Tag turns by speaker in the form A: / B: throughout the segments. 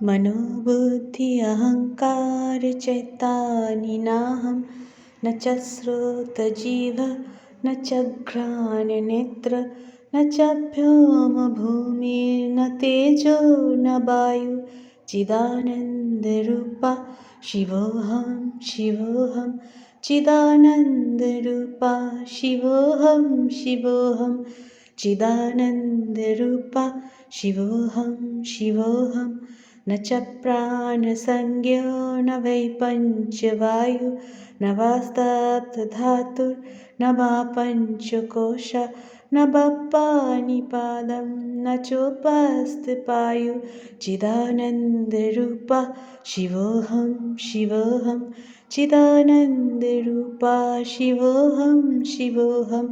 A: मनोबुद्धि अहङ्कारचैतानि नाहं न च स्रोतजीव न च घ्राणनेत्र न च व्योमभूमिर्न तेजो न वायु चिदानन्दरूपा शिवोऽहं शिवोऽहं चिदानन्दरूपा शिवोऽहं शिवोऽहं चिदानन्दरूपा शिवोऽहं शिवोऽहं न च प्राणसंज्ञो न वै पञ्चवायु न वा सप्तधातुर्न वा पञ्चकोश न वा पाणिपादं न चोपस्थपायु चिदानन्दरूपा शिवोऽहं शिवोऽहं चिदानन्दरूपा शिवोऽहं शिवोऽहं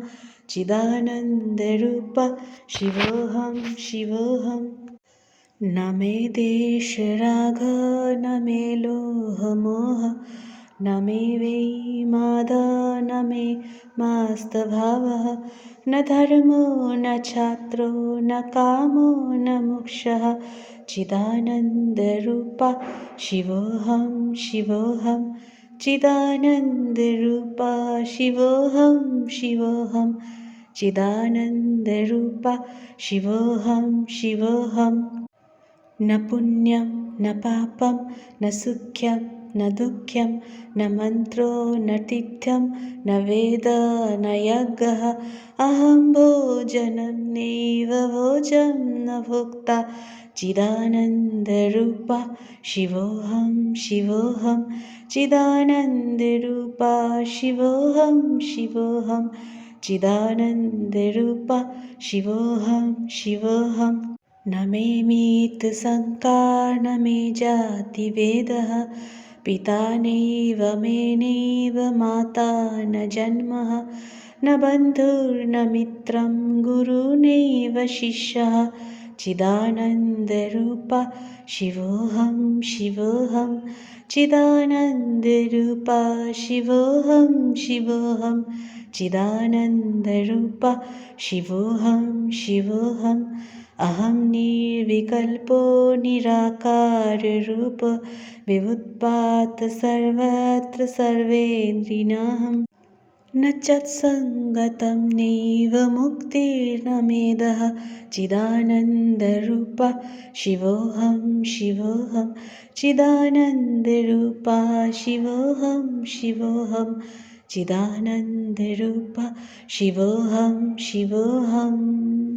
A: चिदानन्दरूपा शिवोऽहं शिवोऽहं न मे देशराग न मे लोहमोह न मे वै मादा न मे मास्तभावः न धर्मो न छात्रो न कामो न मोक्षः चिदानन्दरूपा शिवोऽहं शिवोऽहं चिदानन्दरूपा शिवोऽहं शिवोऽहं चिदानन्दरूपा शिवोऽहं शिवोऽहं न पुण्यं न पापं न सुख्यं न दुःख्यं न मन्त्रो न तीर्थं न वेद न यज्ञः अहं भोजनं नैव भोजं न भोक्ता चिदानन्दरूपा शिवोऽहं शिवोऽहं चिदानन्दरूपा शिवोऽहं शिवोऽहं चिदानन्दरूपा शिवोऽहं शिवोऽहं न मे मितसंकार न मे जातिभेदः पिता नैव मे नैव माता न जन्मः न बन्धुर्न मित्रं गुरुनैव शिष्यः चिदानन्दरूपा शिवोऽहं शिवोऽहं चिदानन्दरूपा शिवोऽहं शिवोऽहं चिदानन्दरूपा शिवोऽहं शिवोऽहम् अहं निर्विकल्पो निराकाररूप विभुत्पात् सर्वत्र सर्वेन्द्रियाणां न च सङ्गतं नैव मुक्तिर्न मेधः चिदानन्दरूपा शिवोऽहं शिवोऽहं चिदानन्दरूपा शिवोऽहं शिवोऽहं चिदानन्दरूपा शिवोऽहं शिवोऽहम्